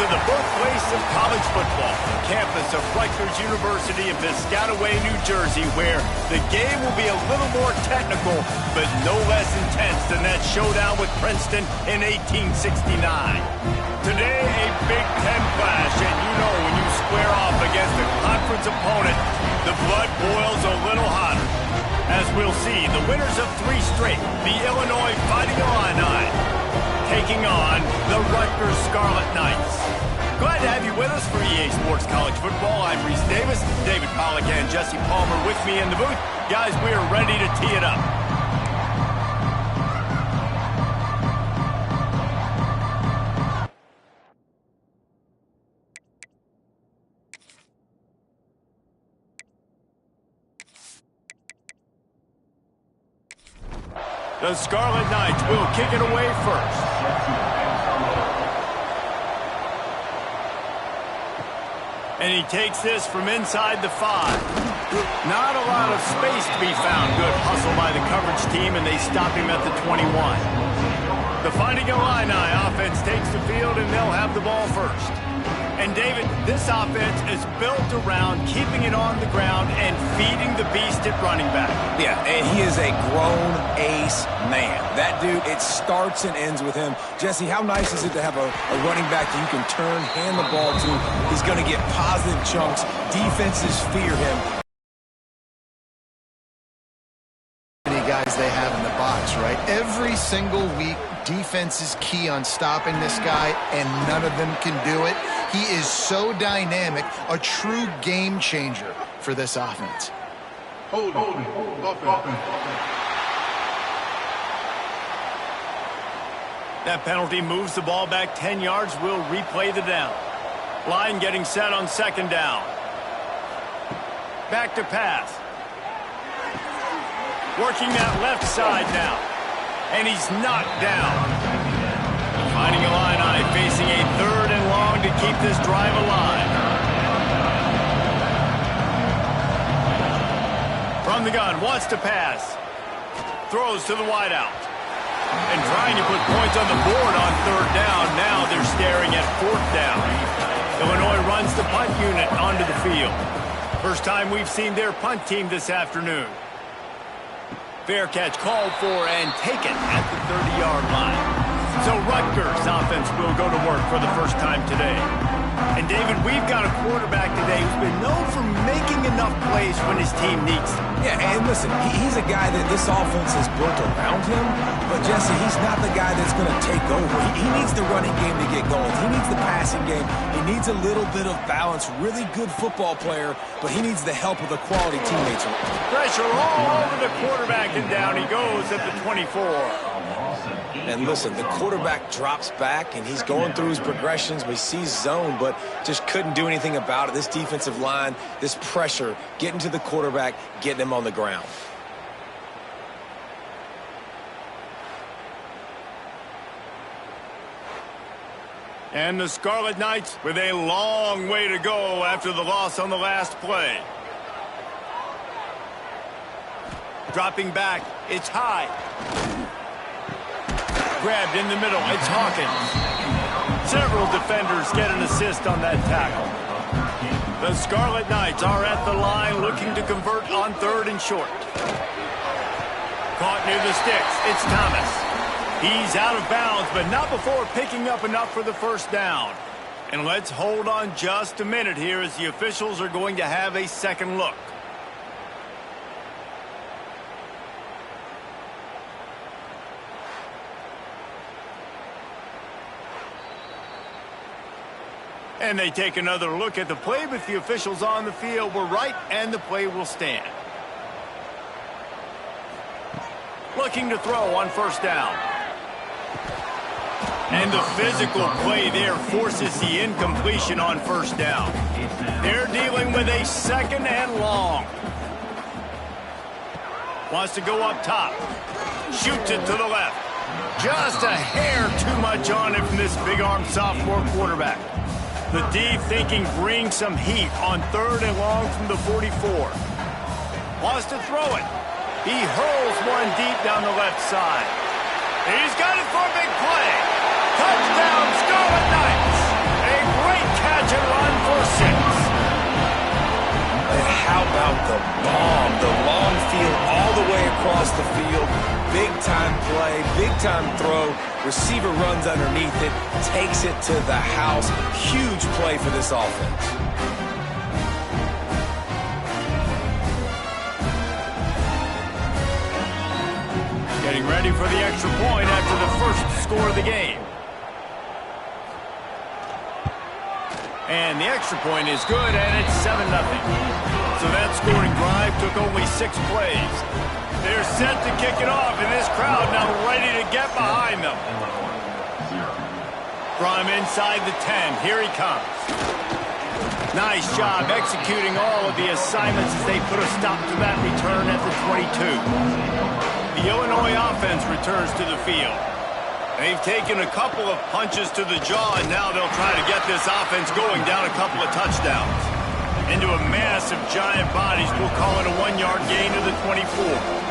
to the birthplace of college football, the campus of Rutgers University in Piscataway, New Jersey, where the game will be a little more technical, but no less intense than that showdown with Princeton in 1869. Today, a Big Ten clash, and you know when you square off against a conference opponent, the blood boils a little hotter. As we'll see, the winners of 3 straight, the Illinois Fighting Illini, taking on the Rutgers Scarlet Knights. Glad to have you with us for EA Sports College Football. I'm Reese Davis, David Pollack and Jesse Palmer with me in the booth. Guys, we are ready to tee it up. The Scarlet Knights will kick it away first. And he takes this from inside the 5. Not a lot of space to be found. Good hustle by the coverage team, and they stop him at the 21. The Fighting Illini offense takes the field, and they'll have the ball first. And, David, this offense is built around keeping it on the ground and feeding the beast at running back. Yeah, and he is a grown ace man. That dude, it starts and ends with him. Jesse, how nice is it to have a running back that you can turn, hand the ball to? He's going to get positive chunks. Defenses fear him. Guys they have in the box, right? Every single week, defense is key on stopping this guy, and none of them can do it. He is so dynamic, a true game changer for this offense. Hold. That penalty moves the ball back 10 yards. We'll replay the down. Line getting set on 2nd down. Back to pass. Working that left side now. And he's knocked down. Fighting Illini facing a 3rd and long to keep this drive alive. From the gun, wants to pass. Throws to the wideout. And trying to put points on the board on 3rd down. Now they're staring at 4th down. Illinois runs the punt unit onto the field. First time we've seen their punt team this afternoon. Fair catch called for and taken at the 30-yard line. So Rutgers offense will go to work for the first time today. And David, we've got a quarterback today who's been known for making enough plays when his team needs them. Yeah, and listen, he's a guy that this offense is built around him. But Jesse, he's not the guy that's going to take over. He needs the running game to get going. He needs the passing game. He needs a little bit of balance. Really good football player, but he needs the help of the quality teammates. Pressure all over the quarterback, and down he goes at the 24. And listen, the quarterback drops back, and he's going through his progressions. We see zone, but just couldn't do anything about it. This defensive line, this pressure, getting to the quarterback, getting him on the ground. And the Scarlet Knights with a long way to go after the loss on the last play. Dropping back, it's high. Grabbed in the middle, it's Hawkins. Several defenders get an assist on that tackle. The Scarlet Knights are at the line looking to convert on 3rd and short. Caught near the sticks, it's Thomas. He's out of bounds, but not before picking up enough for the 1st down. And let's hold on just a minute here as the officials are going to have a second look. And they take another look at the play, but the officials on the field were right, and the play will stand. Looking to throw on 1st down. And the physical play there forces the incompletion on 1st down. They're dealing with a 2nd and long. Wants to go up top. Shoots it to the left. Just a hair too much on it from this big-armed sophomore quarterback. The D thinking bring some heat on 3rd and long from the 44. Wants to throw it. He hurls one deep down the left side. He's got it for a big play. Touchdown, Scarlet Knights. A watch it run for 6. And how about the bomb? The long field all the way across the field. Big-time play, big-time throw. Receiver runs underneath it, takes it to the house. Huge play for this offense. Getting ready for the extra point after the first score of the game. And the extra point is good, and it's 7-0. So that scoring drive took only 6 plays. They're set to kick it off, and this crowd now ready to get behind them. From inside the 10, here he comes. Nice job executing all of the assignments as they put a stop to that return at the 22. The Illinois offense returns to the field. They've taken a couple of punches to the jaw, and now they'll try to get this offense going down a couple of touchdowns. Into a mass of giant bodies, we'll call it a 1-yard gain to the 24.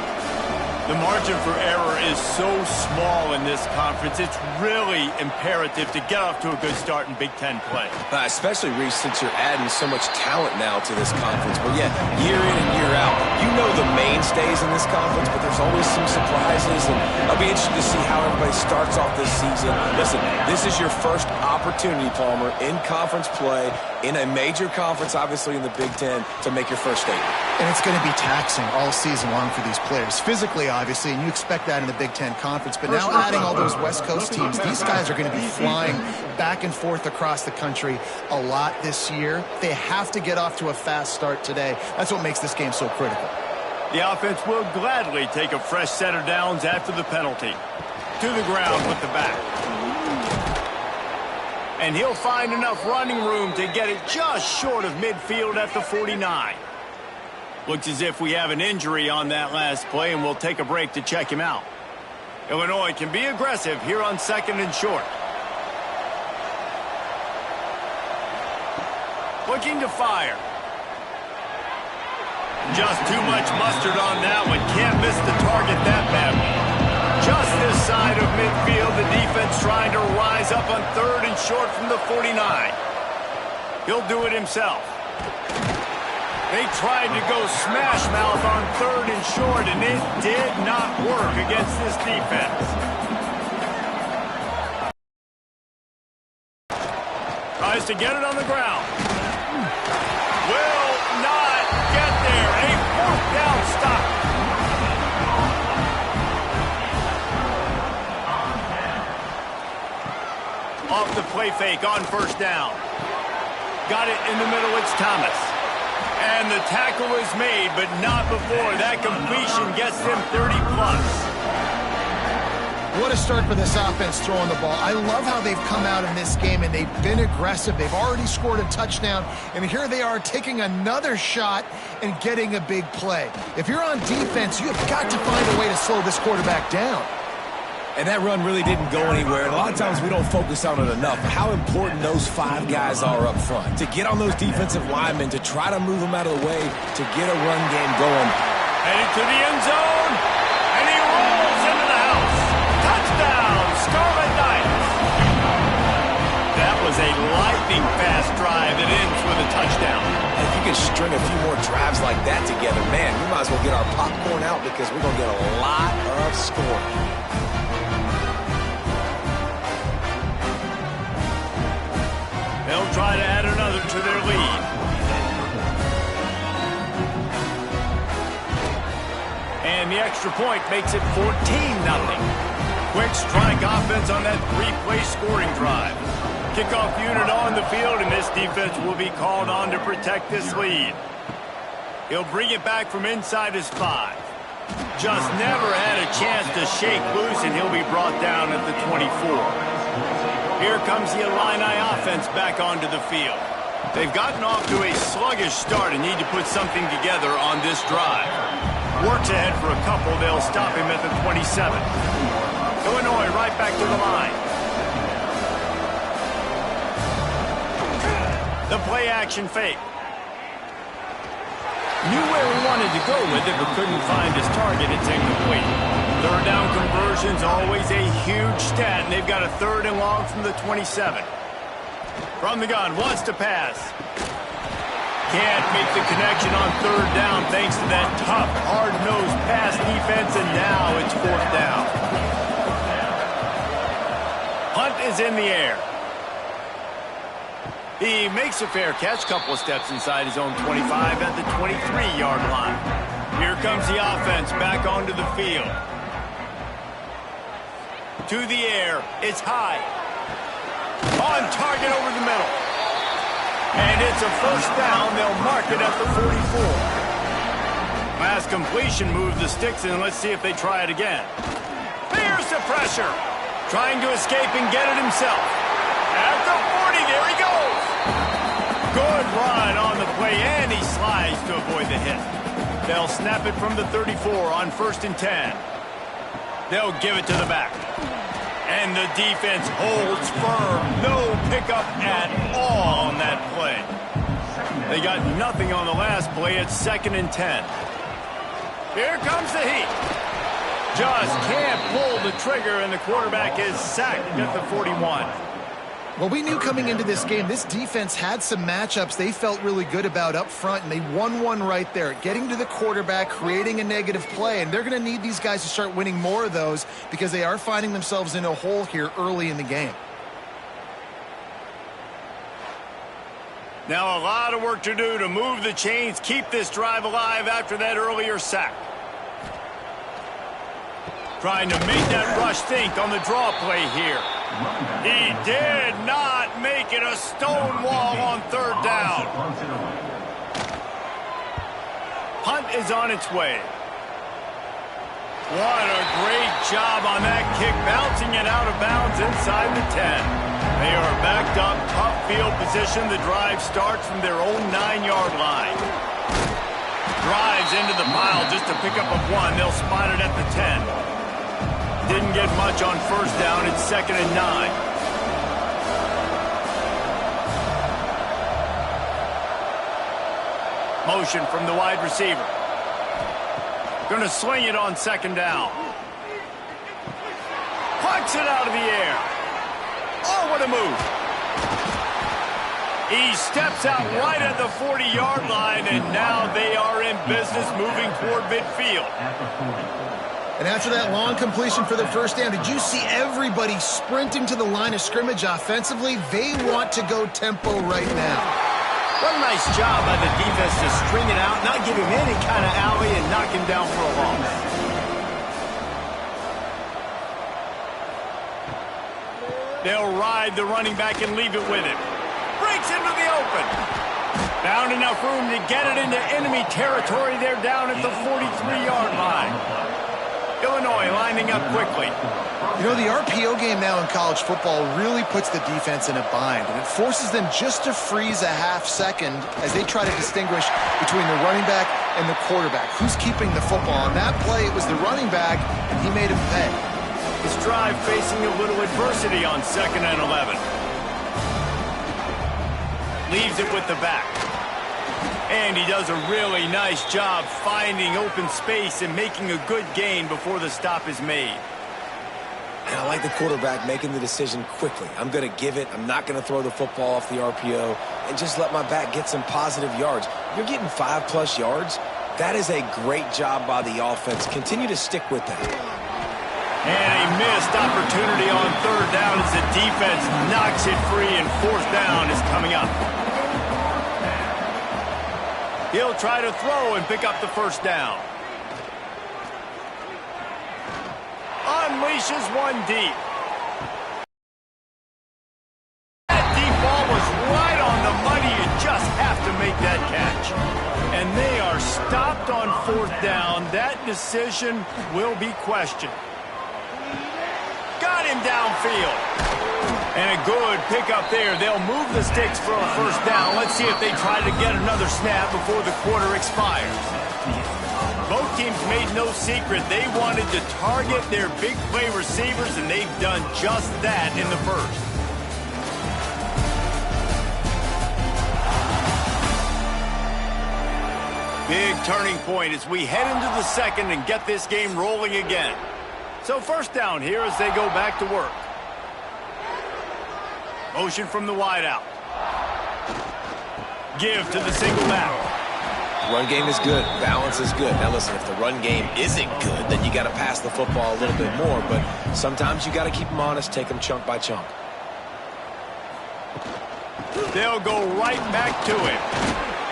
The margin for error is so small in this conference, it's really imperative to get off to a good start in Big Ten play. Especially, Reese, since you're adding so much talent now to this conference. But yeah, year in and year out, you know the mainstays in this conference, but there's always some surprises, and I'll be interested to see how everybody starts off this season. Listen, this is your first opportunity, Palmer, in conference play, in a major conference, obviously in the Big Ten, to make your first statement. And it's going to be taxing all season long for these players. Physically, obviously, and you expect that in the Big Ten Conference. But now adding all those West Coast teams, these guys are going to be flying back and forth across the country a lot this year. They have to get off to a fast start today. That's what makes this game so critical. The offense will gladly take a fresh set of downs after the penalty. To the ground with the back. And he'll find enough running room to get it just short of midfield at the 49. Looks as if we have an injury on that last play, and we'll take a break to check him out. Illinois can be aggressive here on 2nd and short. Looking to fire. Just too much mustard on that one. Can't miss the target that badly. Just this side of midfield, the defense trying to rise up on 3rd and short from the 49. He'll do it himself. They tried to go smash mouth on 3rd and short, and it did not work against this defense. Tries to get it on the ground. Will not get there. A 4th down stop. Off the play fake on 1st down. Got it in the middle. It's Thomas. And the tackle is made, but not before. That completion gets them 30-plus. What a start for this offense throwing the ball. I love how they've come out in this game, and they've been aggressive. They've already scored a touchdown, and here they are taking another shot and getting a big play. If you're on defense, you have got to find a way to slow this quarterback down. And that run really didn't go anywhere. And a lot of times we don't focus on it enough. How important those 5 guys are up front. To get on those defensive linemen, to try to move them out of the way, to get a run game going. Headed to the end zone. And he rolls into the house. Touchdown, Scarlet Knights. That was a lightning-fast drive that ends with a touchdown. If you can string a few more drives like that together, man, we might as well get our popcorn out because we're going to get a lot of scoring. They'll try to add another to their lead. And the extra point makes it 14-0. Quick strike offense on that 3-play scoring drive. Kickoff unit on the field, and this defense will be called on to protect this lead. He'll bring it back from inside his 5. Just never had a chance to shake loose, and he'll be brought down at the 24. Here comes the Illini offense back onto the field. They've gotten off to a sluggish start and need to put something together on this drive. Works ahead for a couple. They'll stop him at the 27. Illinois right back to the line. The play action fake. Knew where he wanted to go with it, but couldn't find his target. It's incomplete. 3rd down conversion's always a huge stat, and they've got a 3rd and long from the 27. From the gun, wants to pass. Can't make the connection on third down thanks to that tough, hard-nosed pass defense, and now it's fourth down. Hunt is in the air. He makes a fair catch, couple of steps inside his own 25 at the 23-yard line. Here comes the offense back onto the field. To the air, it's high. On target over the middle. And it's a first down. They'll mark it at the 44. Last completion moved the sticks in. Let's see if they try it again. Here's the pressure. Trying to escape and get it himself. At the 40, there he goes. Good run on the play, and he slides to avoid the hit. They'll snap it from the 34 on 1st and 10. They'll give it to the back. And the defense holds firm. No pickup at all on that play. They got nothing on the last play. It's 2nd and 10. Here comes the heat. Just can't pull the trigger, and the quarterback is sacked at the 41. Well, we knew coming into this game, this defense had some matchups they felt really good about up front, and they won one right there, getting to the quarterback, creating a negative play, and they're going to need these guys to start winning more of those because they are finding themselves in a hole here early in the game. Now a lot of work to do to move the chains, keep this drive alive after that earlier sack. Trying to make that rush think on the draw play here. He did not make it a stone wall on third down. Punt is on its way. What a great job on that kick, bouncing it out of bounds inside the 10. They are backed up, tough field position. The drive starts from their own 9-yard line. Drives into the pile just to pick up a 1. They'll spot it at the 10. Didn't get much on first down. It's 2nd and 9. Motion from the wide receiver. Going to sling it on 2nd down. Plucks it out of the air. Oh, what a move. He steps out right at the 40-yard line, and now they are in business moving toward midfield. And after that long completion for the first down, did you see everybody sprinting to the line of scrimmage offensively? They want to go tempo right now. What a nice job by the defense to string it out, not give him any kind of alley, and knock him down for a loss. They'll ride the running back and leave it with him. Breaks into the open. Found enough room to get it into enemy territory. They're down at the 43-yard line. Illinois lining up quickly. You know, the RPO game now in college football really puts the defense in a bind, and it forces them just to freeze a half second as they try to distinguish between the running back and the quarterback. Who's keeping the football? On that play, it was the running back, and he made him pay. His drive facing a little adversity on 2nd and 11. Leaves it with the back. And he does a really nice job finding open space and making a good gain before the stop is made. And I like the quarterback making the decision quickly. I'm going to give it. I'm not going to throw the football off the RPO and just let my back get some positive yards. You're getting 5+ yards. That is a great job by the offense. Continue to stick with that. And a missed opportunity on third down as the defense knocks it free, and fourth down is coming up. He'll try to throw and pick up the first down. Unleashes one deep. That deep ball was right on the money. You just have to make that catch. And they are stopped on fourth down. That decision will be questioned. Got him downfield. And a good pickup there. They'll move the sticks for a first down. Let's see if they try to get another snap before the quarter expires. Both teams made no secret they wanted to target their big play receivers, and they've done just that in the first. Big turning point as we head into the second and get this game rolling again. So first down here as they go back to work. Motion from the wideout. Give to the single back. Run game is good. Balance is good. Now listen, if the run game isn't good, then you got to pass the football a little bit more. But sometimes you got to keep them honest, take them chunk by chunk. They'll go right back to him.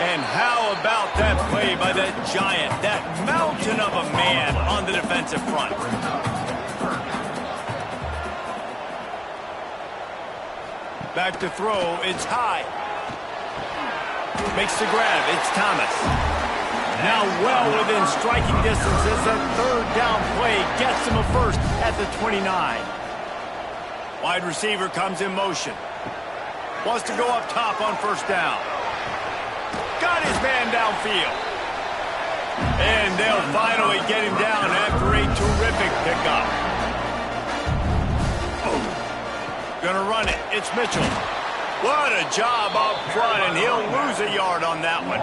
And how about that play by that giant, that mountain of a man on the defensive front? Back to throw. It's high. Makes the grab. It's Thomas. Now well within striking distance as that third down play gets him a first at the 29. Wide receiver comes in motion. Wants to go up top on first down. Got his man downfield. And they'll finally get him down after a terrific pickup. Gonna run it. It's Mitchell. What a job up front, and he'll lose a yard on that one.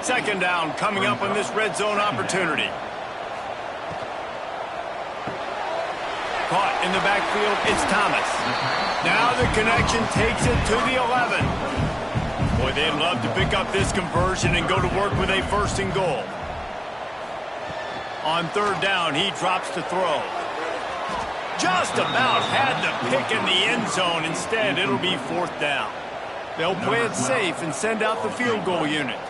Second down coming up on this red zone opportunity. Caught in the backfield, it's Thomas. Now the connection takes it to the 11. Boy, they'd love to pick up this conversion and go to work with a first and goal. On third down, he drops to throw. Just about had the pick in the end zone. Instead, it'll be fourth down. They'll play it safe and send out the field goal unit.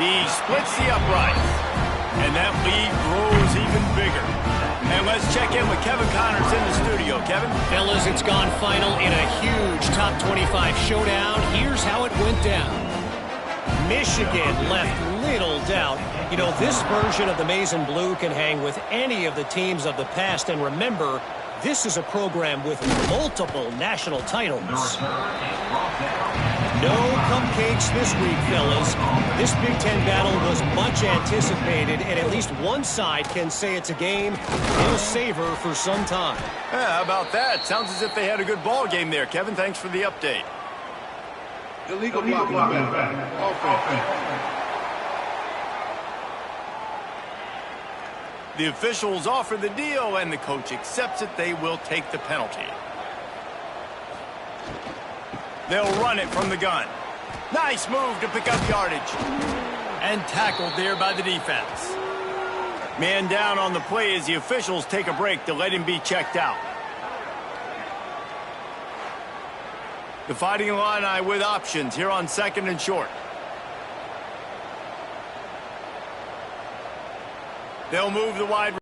He splits the uprights. And that lead grows even bigger. And let's check in with Kevin Connors in the studio. Kevin? Fellas, it's gone final in a huge top 25 showdown. Here's how it went down. Michigan left little doubt. You know, this version of the Maize and Blue can hang with any of the teams of the past. And remember, this is a program with multiple national titles. No cupcakes this week, fellas. This Big Ten battle was much anticipated, and at least one side can say it's a game they'll savor for some time. Yeah, how about that? Sounds as if they had a good ball game there. Kevin, thanks for the update. Illegal blocking offense. The officials offer the deal, and the coach accepts it. They will take the penalty. They'll run it from the gun. Nice move to pick up yardage. And tackled there by the defense. Man down on the play as the officials take a break to let him be checked out. The Fighting Illini with options here on second and short. They'll move the wide.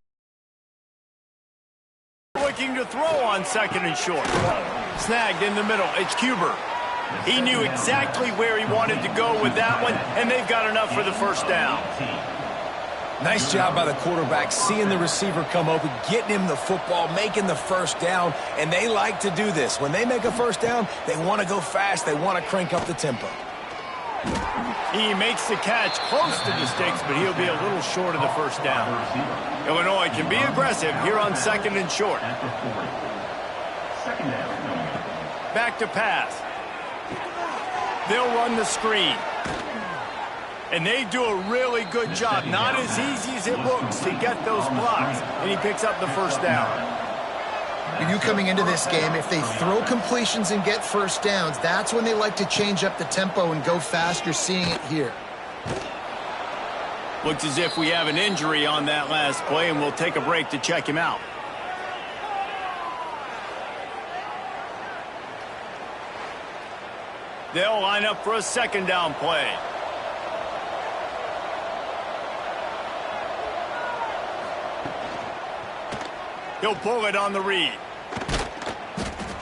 Looking to throw on second and short. Snagged in the middle. It's Cuber. He knew exactly where he wanted to go with that one, and they've got enough for the first down. Nice job by the quarterback, seeing the receiver come open, getting him the football, making the first down, and they like to do this. When they make a first down, they want to go fast. They want to crank up the tempo. He makes the catch close to the sticks, but he'll be a little short of the first down. Illinois can be aggressive here on second and short. Back to pass. They'll run the screen. And they do a really good job. Not as easy as it looks to get those blocks. And he picks up the first down. You coming into this game, if they throw completions and get first downs, that's when they like to change up the tempo and go fast. You're seeing it here. Looks as if we have an injury on that last play, and we'll take a break to check him out. They'll line up for a second down play. He'll pull it on the read.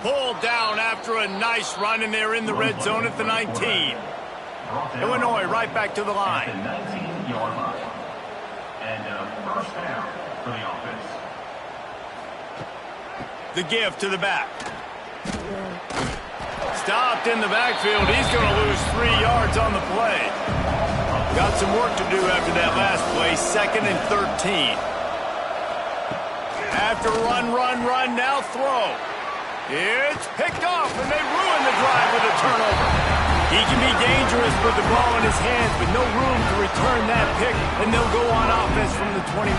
Pulled down after a nice run, and they're in the red zone at the 19. Illinois right back to the line. 19-yard line. And first down for the offense. The give to the back. Stopped in the backfield. He's going to lose 3 yards on the play. Got some work to do after that last play. Second and 13. After run, now throw. It's picked off, and they ruin the drive with a turnover. He can be dangerous with the ball in his hands, but no room to return that pick, and they'll go on offense from the 21.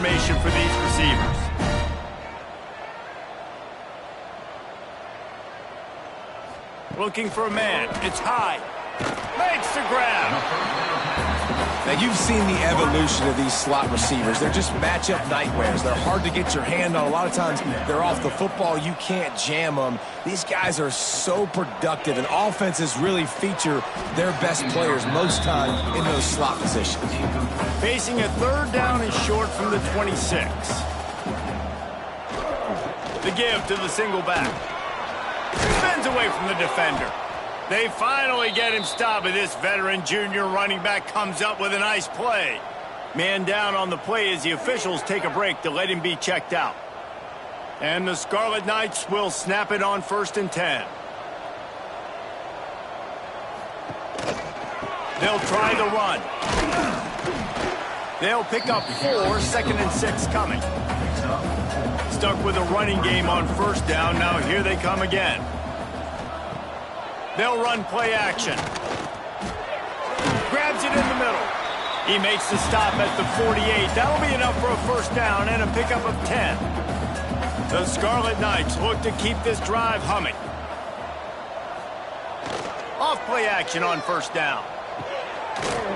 formation for these receivers. Looking for a man. It's high. Makes the grab. Now, you've seen the evolution of these slot receivers. They're just matchup nightmares. They're hard to get your hand on. A lot of times, they're off the football. You can't jam them. These guys are so productive, and offenses really feature their best players most time in those slot positions. Facing a 3rd down and short from the 26. The give to the single back. Spins away from the defender. They finally get him stopped, and this veteran junior running back comes up with a nice play. Man down on the play as the officials take a break to let him be checked out. And the Scarlet Knights will snap it on 1st and 10. They'll try the run. They'll pick up 4, 2nd and 6 coming. Stuck with a running game on 1st down. Now here they come again. They'll run play action. Grabs it in the middle. He makes the stop at the 48. That'll be enough for a 1st down and a pickup of 10. The Scarlet Knights look to keep this drive humming. Off play action on 1st down.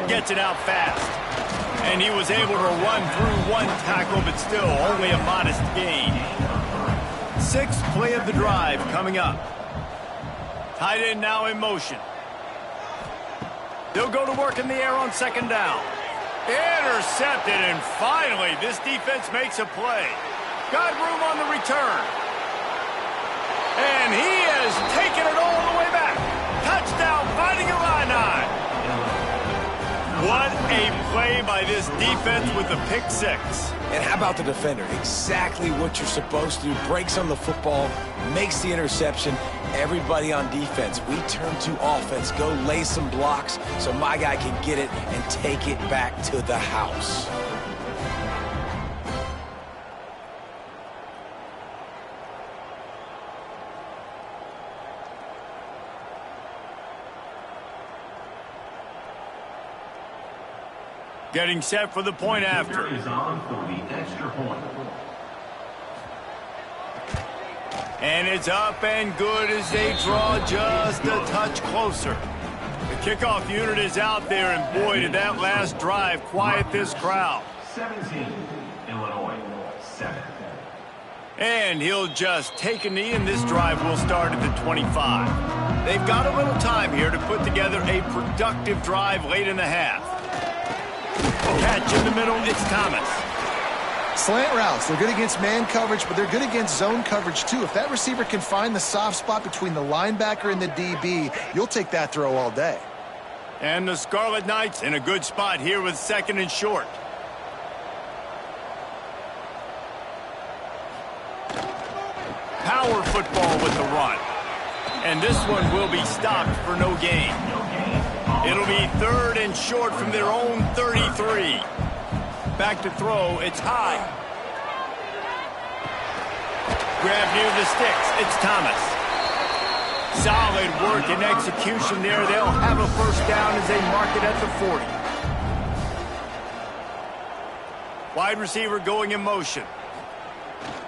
Gets it out fast. And he was able to run through 1 tackle, but still only a modest gain. 6th play of the drive coming up. Tight end now in motion. They'll go to work in the air on 2nd down. Intercepted, and finally this defense makes a play. Got room on the return. And he has taken it all the way back. Touchdown, Fighting Illini. What a play by this defense with the pick 6. And how about the defender? Exactly what you're supposed to do. Breaks on the football, makes the interception. Everybody on defense, we turn to offense. Go lay some blocks so my guy can get it and take it back to the house. Getting set for the point after. Is on for the extra point. And it's up and good as they draw just a touch closer. The kickoff unit is out there, and boy, did that last drive quiet this crowd. 17, Illinois, 7. And he'll just take a knee, and this drive will start at the 25. They've got a little time here to put together a productive drive late in the half. Catch in the middle, it's Thomas. Slant routes, they're good against man coverage, but they're good against zone coverage too. If that receiver can find the soft spot between the linebacker and the DB, you'll take that throw all day. And the Scarlet Knights in a good spot here with 2nd and short. Power football with the run. And this one will be stopped for no gain. It'll be 3rd and short from their own 33. Back to throw, it's high. Grab near the sticks, it's Thomas. Solid work and execution there. They'll have a 1st down as they mark it at the 40. Wide receiver going in motion.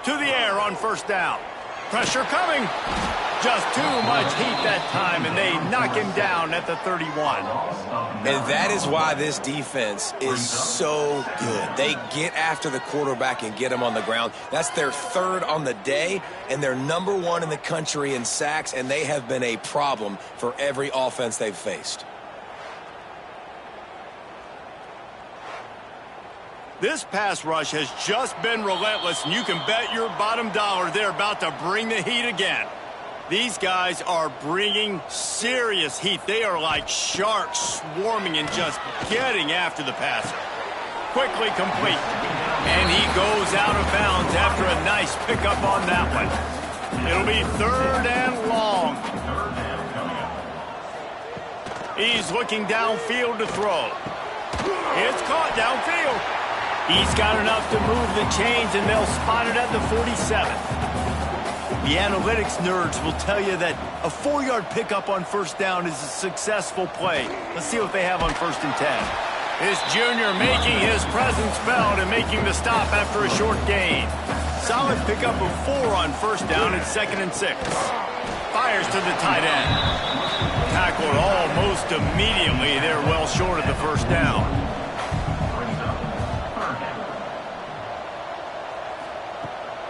To the air on 1st down. Pressure coming. Just too much heat that time, and they knock him down at the 31. And that is why this defense is so good. They get after the quarterback and get him on the ground. That's their 3rd on the day, and they're number 1 in the country in sacks, and they have been a problem for every offense they've faced. This pass rush has just been relentless, and you can bet your bottom dollar they're about to bring the heat again. These guys are bringing serious heat. They are like sharks swarming and just getting after the passer. Quickly complete. And he goes out of bounds after a nice pickup on that one. It'll be 3rd and long. He's looking downfield to throw. It's caught downfield. He's got enough to move the chains, and they'll spot it at the 47. The analytics nerds will tell you that a 4-yard pickup on 1st down is a successful play. Let's see what they have on 1st and 10. This junior making his presence felt and making the stop after a short gain. Solid pickup of 4 on first down and 2nd and 6. Fires to the tight end. Tackled almost immediately. They're well short of the first down.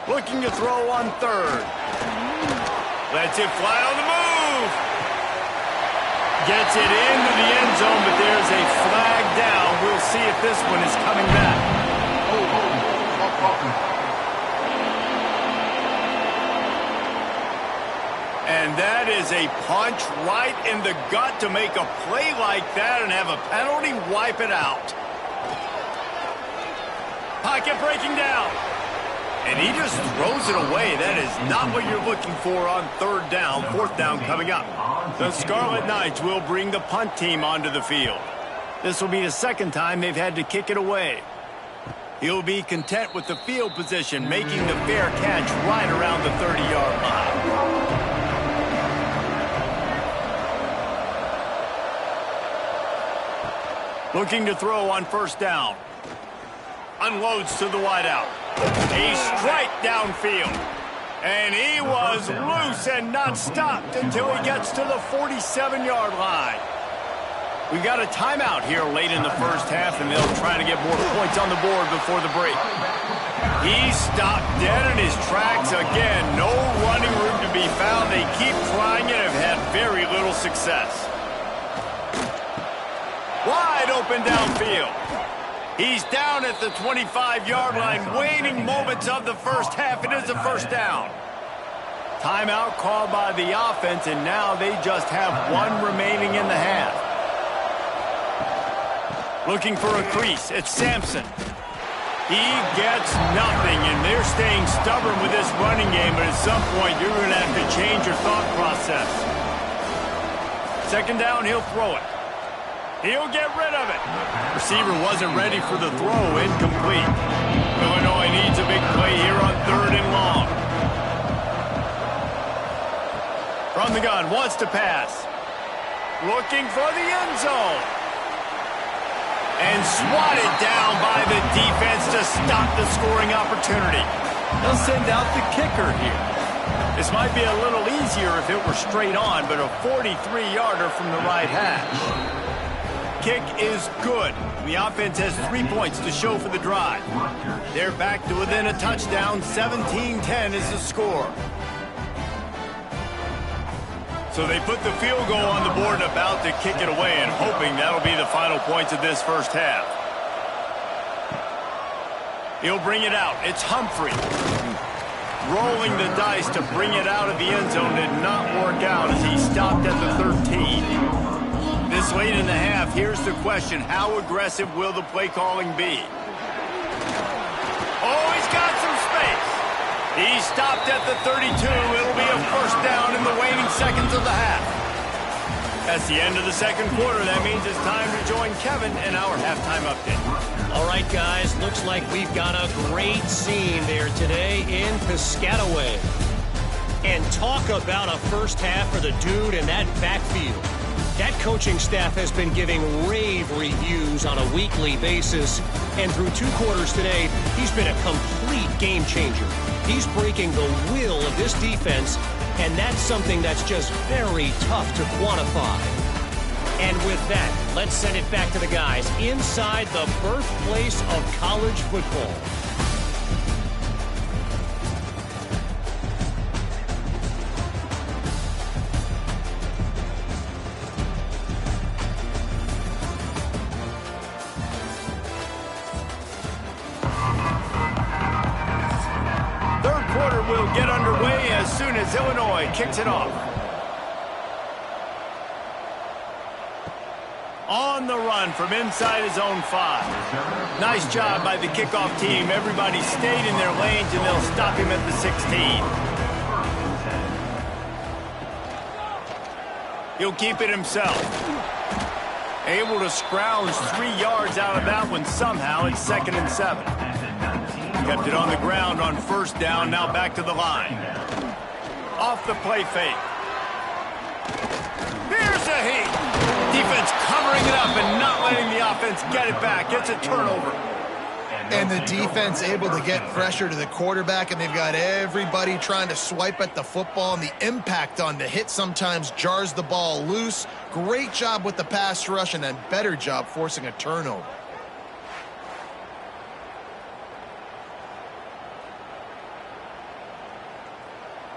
Looking to throw on 3rd. Lets it fly on the move. Gets it into the end zone, but there's a flag down. We'll see if this one is coming back. And that is a punch right in the gut to make a play like that and have a penalty wipe it out. Pocket breaking down. And he just throws it away. That is not what you're looking for on 3rd down. 4th down coming up. The Scarlet Knights will bring the punt team onto the field. This will be the 2nd time they've had to kick it away. He'll be content with the field position, making the fair catch right around the 30-yard line. Looking to throw on 1st down. Unloads to the wideout. A strike downfield. And he was loose and not stopped until he gets to the 47-yard line. We got a timeout here late in the first half, and they'll try to get more points on the board before the break. He stopped dead in his tracks again. No running room to be found. They keep trying it and have had very little success. Wide open downfield. He's down at the 25-yard line, waning moments of the first half. It is a 1st down. Timeout called by the offense, and now they just have 1 remaining in the half. Looking for a crease. It's Sampson. He gets nothing, and they're staying stubborn with this running game, but at some point you're going to have to change your thought process. 2nd down, he'll throw it. He'll get rid of it. Receiver wasn't ready for the throw. Incomplete. Illinois needs a big play here on 3rd and long. From the gun, wants to pass. Looking for the end zone. And swatted down by the defense to stop the scoring opportunity. They'll send out the kicker here. This might be a little easier if it were straight on, but a 43-yarder from the right hash. Kick is good. The offense has 3 points to show for the drive. They're back to within a touchdown. 17-10 is the score. So they put the field goal on the board and about to kick it away and hoping that'll be the final points of this first half. He'll bring it out. It's Humphrey. Rolling the dice to bring it out of the end zone did not work out as he stopped at the 13. This late in the half, here's the question. How aggressive will the play calling be? Oh, he's got some space. He stopped at the 32. It'll be a 1st down in the waning seconds of the half. That's the end of the 2nd quarter. That means it's time to join Kevin in our halftime update. All right, guys, looks like we've got a great scene there today in Piscataway. And talk about a first half for the dude in that backfield. That coaching staff has been giving rave reviews on a weekly basis. And through 2 quarters today, he's been a complete game changer. He's breaking the will of this defense, and that's something that's just very tough to quantify. And with that, let's send it back to the guys inside the birthplace of college football. Will get underway as soon as Illinois kicks it off. On the run from inside his own 5. Nice job by the kickoff team. Everybody stayed in their lanes, and they'll stop him at the 16. He'll keep it himself. Able to scrounge 3 yards out of that one somehow. It's 2nd and 7. Kept it on the ground on 1st down, now back to the line. Off the play fake. Here's a heat. Defense covering it up and not letting the offense get it back. It's a turnover. And the defense able to get pressure to the quarterback, and they've got everybody trying to swipe at the football, and the impact on the hit sometimes jars the ball loose. Great job with the pass rush, and a better job forcing a turnover.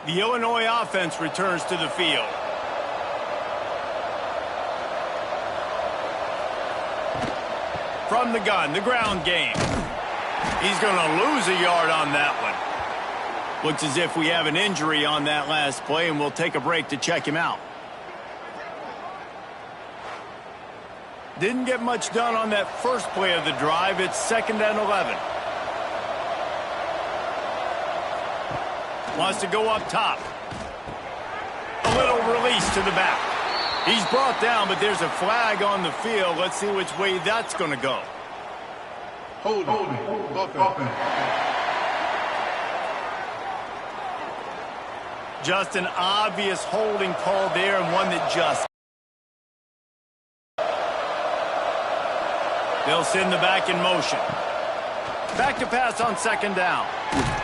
The Illinois offense returns to the field. From the gun, the ground game. He's going to lose a yard on that one. Looks as if we have an injury on that last play, and we'll take a break to check him out. Didn't get much done on that first play of the drive. It's 2nd and 11. Wants to go up top. A little release to the back. He's brought down, but there's a flag on the field. Let's see which way that's going to go. Hold it. Just an obvious holding call there, and one that just... They'll send the back in motion. Back to pass on 2nd down.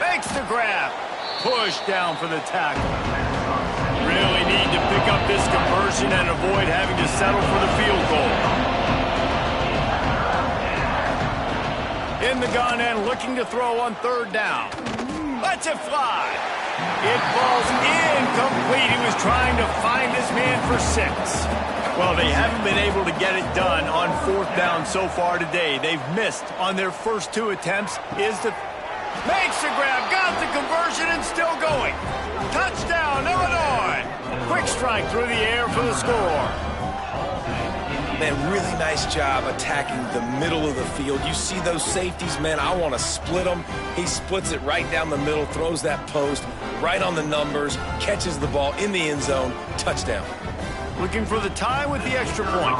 Makes the grab. Push down for the tackle. Really need to pick up this conversion and avoid having to settle for the field goal. In the gun and looking to throw on 3rd down. Lets it fly. It falls incomplete. He was trying to find his man for 6. Well, they haven't been able to get it done on 4th down so far today. They've missed on their first 2 attempts. Makes the grab, got the conversion, and still going. Touchdown, Illinois. Quick strike through the air for the score. Man, really nice job attacking the middle of the field. You see those safeties, man, I want to split them. He splits it right down the middle, throws that post, right on the numbers, catches the ball in the end zone, touchdown. Looking for the tie with the extra point.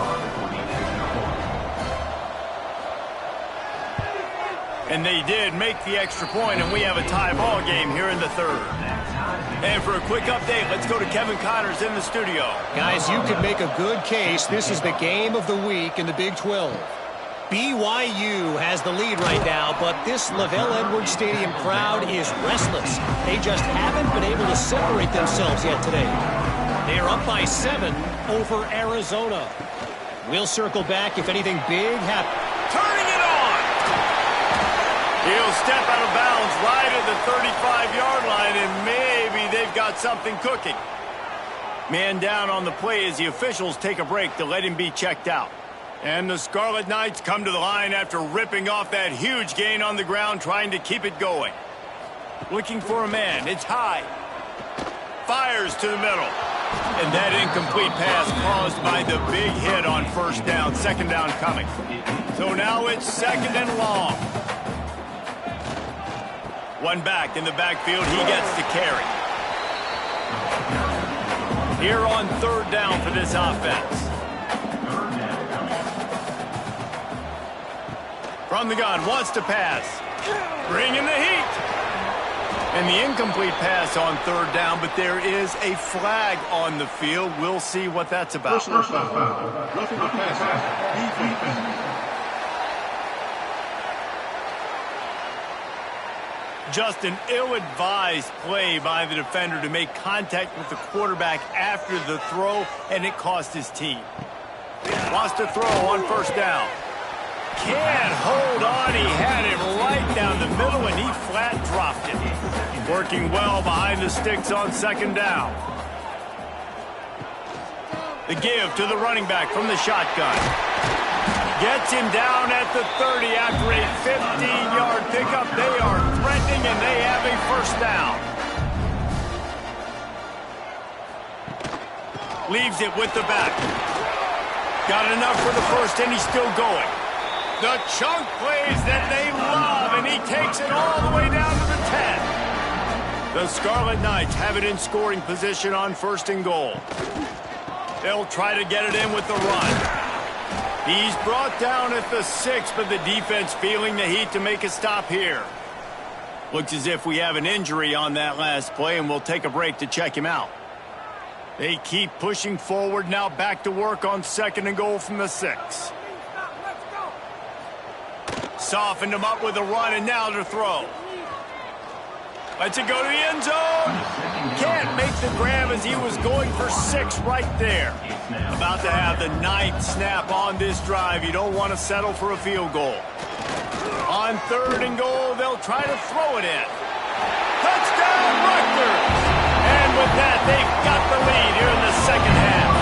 And they did make the extra point, and we have a tie ball game here in the 3rd. And for a quick update, let's go to Kevin Connors in the studio. Guys, you could make a good case. This is the game of the week in the Big 12. BYU has the lead right now, but this LaVell Edwards Stadium crowd is restless. They just haven't been able to separate themselves yet today. They are up by 7 over Arizona. We'll circle back if anything big happens. Turning it on! He'll step out of bounds right at the 35-yard line, and maybe they've got something cooking. Man down on the play as the officials take a break to let him be checked out. And the Scarlet Knights come to the line after ripping off that huge gain on the ground, trying to keep it going. Looking for a man. It's high. Fires to the middle. And that incomplete pass caused by the big hit on 1st down. 2nd down coming. So now it's 2nd and long. One back in the backfield. He gets the carry. Here on 3rd down for this offense. From the gun, wants to pass. Bringing the heat. And the incomplete pass on 3rd down, but there is a flag on the field. We'll see what that's about. Personal foul. Roughing the passer. Just an ill-advised play by the defender to make contact with the quarterback after the throw, and it cost his team. Wants to throw on 1st down. Can't hold on. He had it right down the middle, and he flat dropped it. Working well behind the sticks on 2nd down. The give to the running back from the shotgun. Gets him down at the 30 after a 15-yard pickup. They are threatening, and they have a 1st down. Leaves it with the back. Got enough for the 1st, and he's still going. The chunk plays that they love, and he takes it all the way down to the 10. The Scarlet Knights have it in scoring position on 1st and goal. They'll try to get it in with the run. He's brought down at the 6, but the defense feeling the heat to make a stop here. Looks as if we have an injury on that last play, and we'll take a break to check him out. They keep pushing forward, now back to work on 2nd and goal from the 6. Softened him up with a run, and now to throw. Lets it go to the end zone. Can't make the grab as he was going for 6 right there. About to have the 9th snap on this drive. You don't want to settle for a field goal. On 3rd and goal, they'll try to throw it in. Touchdown, Rutgers! And with that, they've got the lead here in the 2nd half.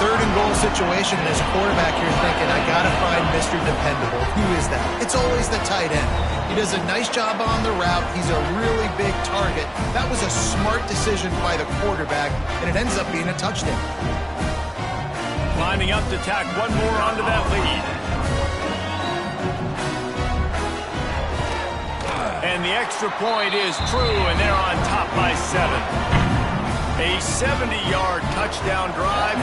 3rd and goal situation, and as a quarterback, you're thinking, I got to find Mr. Dependable. Who is that? It's always the tight end. He does a nice job on the route. He's a really big target. That was a smart decision by the quarterback, and it ends up being a touchdown. Lining up to tack one more onto that lead. And the extra point is true, and they're on top by 7. A 70-yard touchdown drive,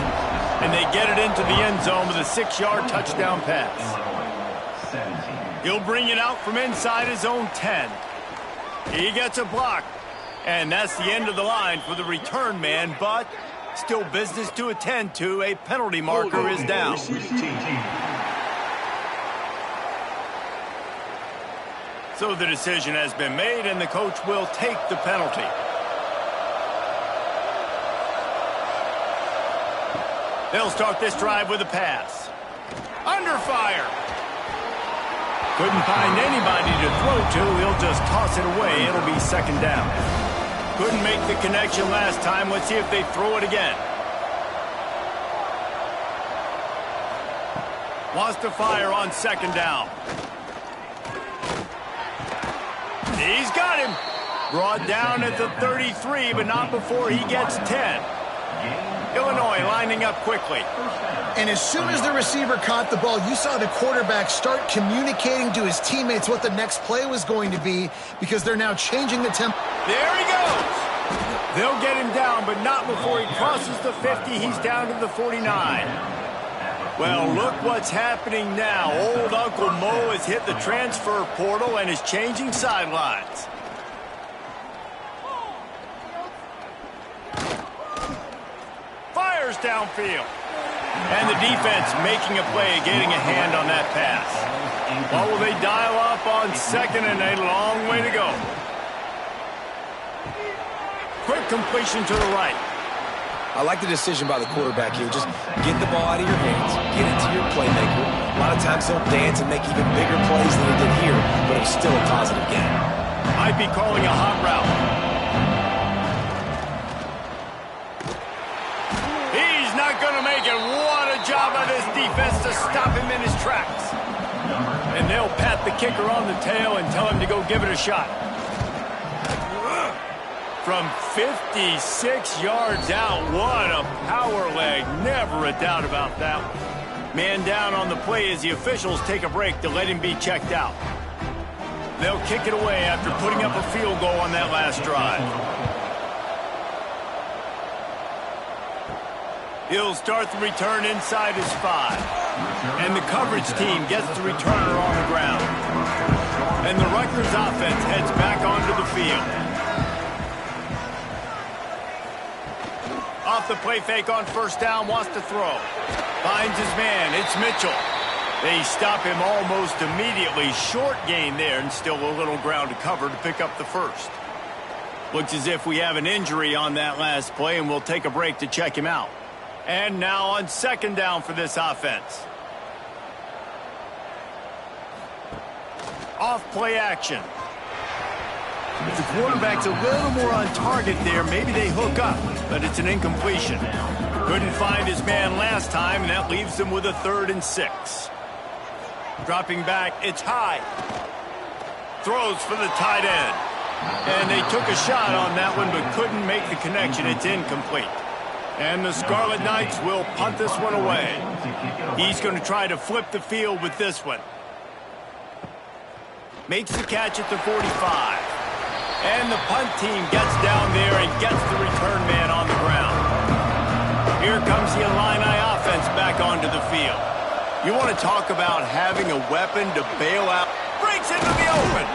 and they get it into the end zone with a 6-yard touchdown pass. He'll bring it out from inside his own 10. He gets a block, and that's the end of the line for the return man, but still business to attend to. A penalty marker is down. So the decision has been made, and the coach will take the penalty. They'll start this drive with a pass. Under fire. Couldn't find anybody to throw to. He'll just toss it away. It'll be 2nd down. Couldn't make the connection last time. Let's see if they throw it again. Wants to fire on 2nd down. He's got him. Brought down at the 33, but not before he gets 10. Illinois lining up quickly. And as soon as the receiver caught the ball, you saw the quarterback start communicating to his teammates what the next play was going to be, because they're now changing the tempo. There he goes. They'll get him down, but not before he crosses the 50. He's down to the 49. Well, look what's happening now. Old Uncle Mo has hit the transfer portal and is changing sidelines. Fires downfield. And the defense making a play, getting a hand on that pass. Well, will they dial up on 2nd and a long way to go? Quick completion to the right. I like the decision by the quarterback here. Just get the ball out of your hands, get it to your playmaker. A lot of times he'll dance and make even bigger plays than he did here, but it's still a positive game. Might be calling a hot route. He's not going to make it. What a job by this defense to stop him in his tracks. And they'll pat the kicker on the tail and tell him to go give it a shot. From 56 yards out, what a power leg. Never a doubt about that. Man down on the play as the officials take a break to let him be checked out. They'll kick it away after putting up a field goal on that last drive. He'll start the return inside his 5. And the coverage team gets the returner on the ground. And the Rutgers offense heads back onto the field. Off the play fake on 1st down, wants to throw. Finds his man, it's Mitchell. They stop him almost immediately. Short gain there, and still a little ground to cover to pick up the 1st. Looks as if we have an injury on that last play, and we'll take a break to check him out. And now on 2nd down for this offense. Off play action. If the quarterback's a little more on target there, maybe they hook up, but it's an incompletion. Couldn't find his man last time, and that leaves him with a 3rd and 6. Dropping back, it's high. Throws for the tight end. And they took a shot on that one, but couldn't make the connection. It's incomplete. And the Scarlet Knights will punt this one away. He's going to try to flip the field with this one. Makes the catch at the 45. And the punt team gets down there and gets the return man on the ground. Here comes the Illini offense back onto the field. You want to talk about having a weapon to bail out. Breaks into the open.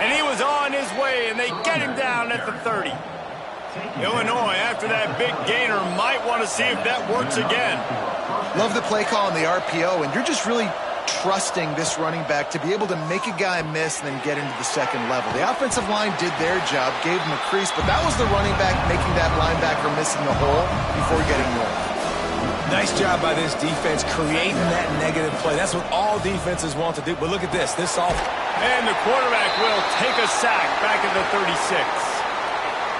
And he was on his way, and they get him down at the 30. Illinois, after that big gainer, might want to see if that works again. Love the play call on the RPO, and you're just really trusting this running back to be able to make a guy miss and then get into the second level. The offensive line did their job, gave him a crease, but that was the running back making that linebacker missing the hole before getting north. Nice job by this defense creating that negative play. That's what all defenses want to do. But look at this. This off. And the quarterback will take a sack back at the 36.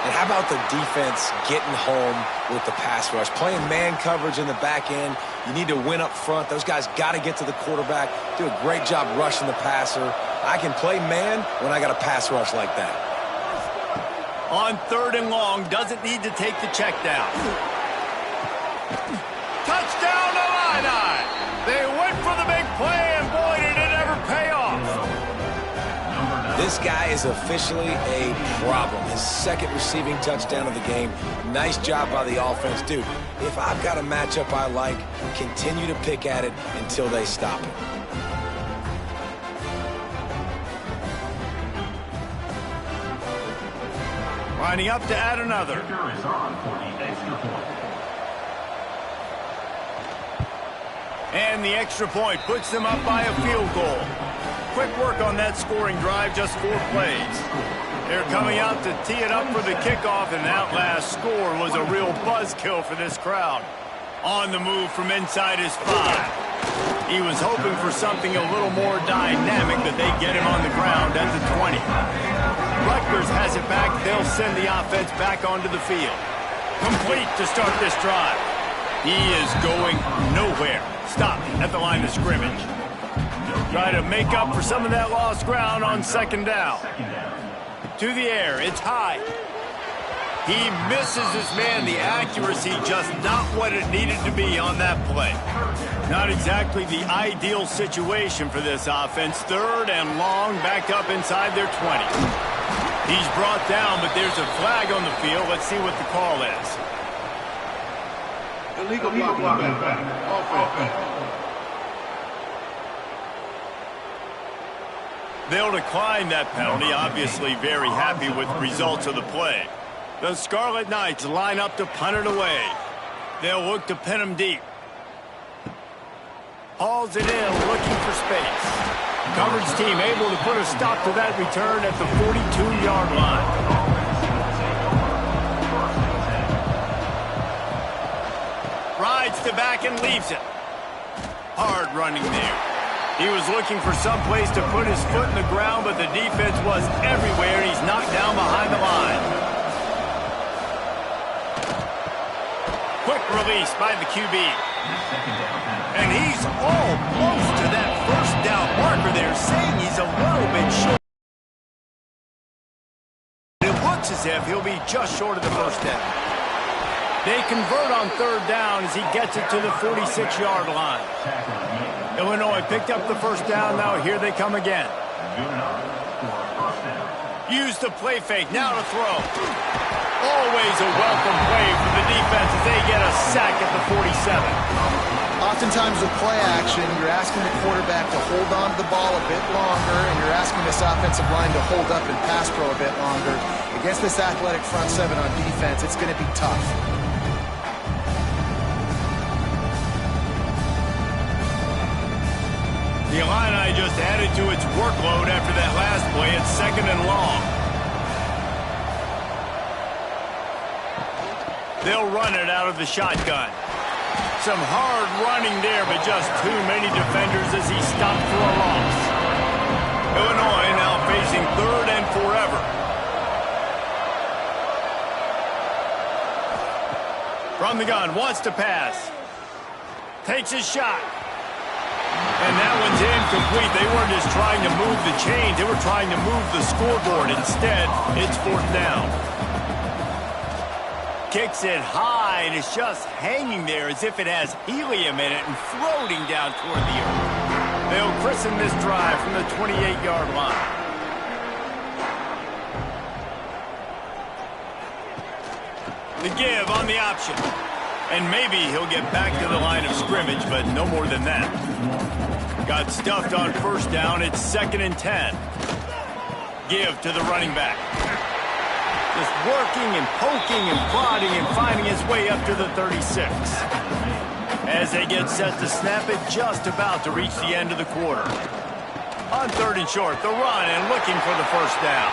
And how about the defense getting home with the pass rush? Playing man coverage in the back end. You need to win up front. Those guys got to get to the quarterback. Do a great job rushing the passer. I can play man when I got a pass rush like that. On 3rd and long, doesn't need to take the check down. Touchdown Illini! They went for the big play, and boy, did it ever pay off. This guy is officially a problem. His 2nd receiving touchdown of the game. Nice job by the offense. Dude, if I've got a matchup I like, continue to pick at it until they stop it. Lining up to add another. Is on for the extra point. And the extra point puts them up by a field goal. Quick work on that scoring drive, just 4 plays. They're coming out to tee it up for the kickoff, and that last score was a real buzzkill for this crowd. On the move from inside his 5. He was hoping for something a little more dynamic, but they get him on the ground at the 20. Rutgers has it back. They'll send the offense back onto the field. Complete to start this drive. He is going nowhere. Stop at the line of scrimmage. Try to make up for some of that lost ground on 2nd down. To the air, it's high. He misses his man. The accuracy just not what it needed to be on that play. Not exactly the ideal situation for this offense. 3rd and long, back up inside their 20. He's brought down, but there's a flag on the field. Let's see what the call is. Illegal blocking back. Offense. They'll decline that penalty, obviously very happy with the results of the play. The Scarlet Knights line up to punt it away. They'll look to pin him deep. Hauls it in, looking for space. Coverage team able to put a stop to that return at the 42-yard line. Rides to back and leaves it. Hard running there. He was looking for some place to put his foot in the ground, but the defense was everywhere, and he's knocked down behind the line. Quick release by the QB. And he's almost to that 1st down marker there, saying he's a little bit short. It looks as if he'll be just short of the 1st down. They convert on 3rd down as he gets it to the 46-yard line. Illinois picked up the 1st down. Now here they come again. Use the play fake. Now to throw. Always a welcome play for the defense as they get a sack at the 47. Oftentimes with play action, you're asking the quarterback to hold on to the ball a bit longer, and you're asking this offensive line to hold up and pass pro a bit longer. Against this athletic front 7 on defense, it's going to be tough. The Illini just added to its workload after that last play. It's 2nd and long. They'll run it out of the shotgun. Some hard running there, but just too many defenders as he stopped for a loss. Illinois now facing 3rd and forever. From the gun, wants to pass. Takes his shot. And that one's incomplete. They weren't just trying to move the chains. They were trying to move the scoreboard. Instead, it's 4th down. Kicks it high, and it's just hanging there as if it has helium in it and floating down toward the earth. They'll christen this drive from the 28-yard line. The give on the option. And maybe he'll get back to the line of scrimmage, but no more than that. Got stuffed on 1st down. It's 2nd and 10. Give to the running back. Just working and poking and prodding and finding his way up to the 36. As they get set to snap it, just about to reach the end of the quarter. On 3rd and short, the run and looking for the first down.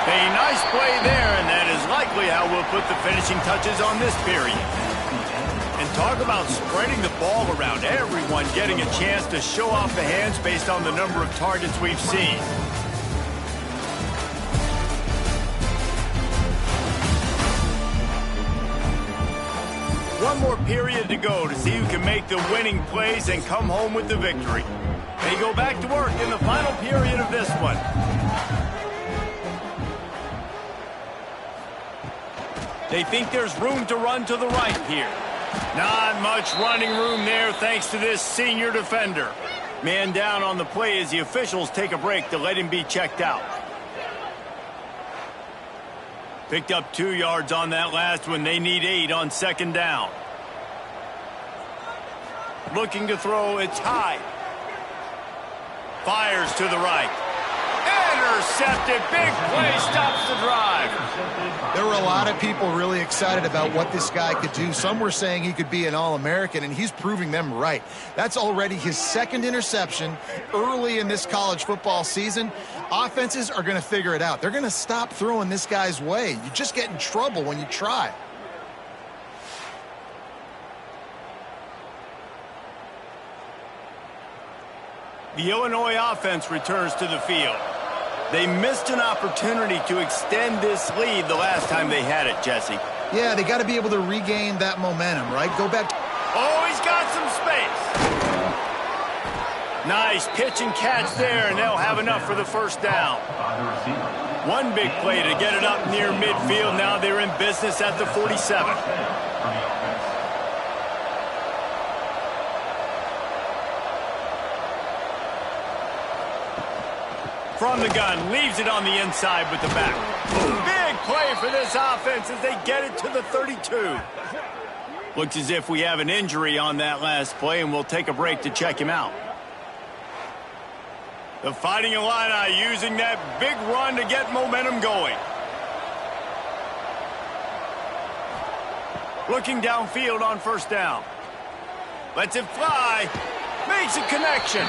A nice play there, and that is likely how we'll put the finishing touches on this period. And talk about spreading the ball around, everyone getting a chance to show off the hands based on the number of targets we've seen. One more period to go to see who can make the winning plays and come home with the victory. They go back to work in the final period of this one. They think there's room to run to the right here. Not much running room there thanks to this senior defender. Man down on the play as the officials take a break to let him be checked out. Picked up 2 yards on that last one. They need 8 on 2nd down. Looking to throw, it's high. Fires to the right. Intercepted. Big play stops the drive. There were a lot of people really excited about what this guy could do. Some were saying he could be an All-American, and he's proving them right. That's already his 2nd interception early in this college football season. Offenses are going to figure it out. They're going to stop throwing this guy's way. You just get in trouble when you try. The Illinois offense returns to the field. They missed an opportunity to extend this lead the last time they had it, Jesse. Yeah, they got to be able to regain that momentum, right? Go back. Oh, he's got some space. Nice pitch and catch there, and they'll have enough for the first down. One big play to get it up near midfield. Now they're in business at the 47. From the gun, leaves it on the inside with the back. Big play for this offense as they get it to the 32. Looks as if we have an injury on that last play, and we'll take a break to check him out. The Fighting Illini using that big run to get momentum going. Looking downfield on 1st down. Lets it fly. Makes a connection.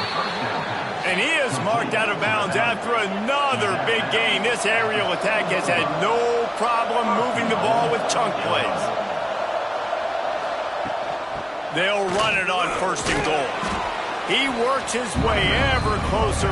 And he is marked out of bounds after another big gain. This aerial attack has had no problem moving the ball with chunk plays. They'll run it on 1st and goal. He works his way ever closer.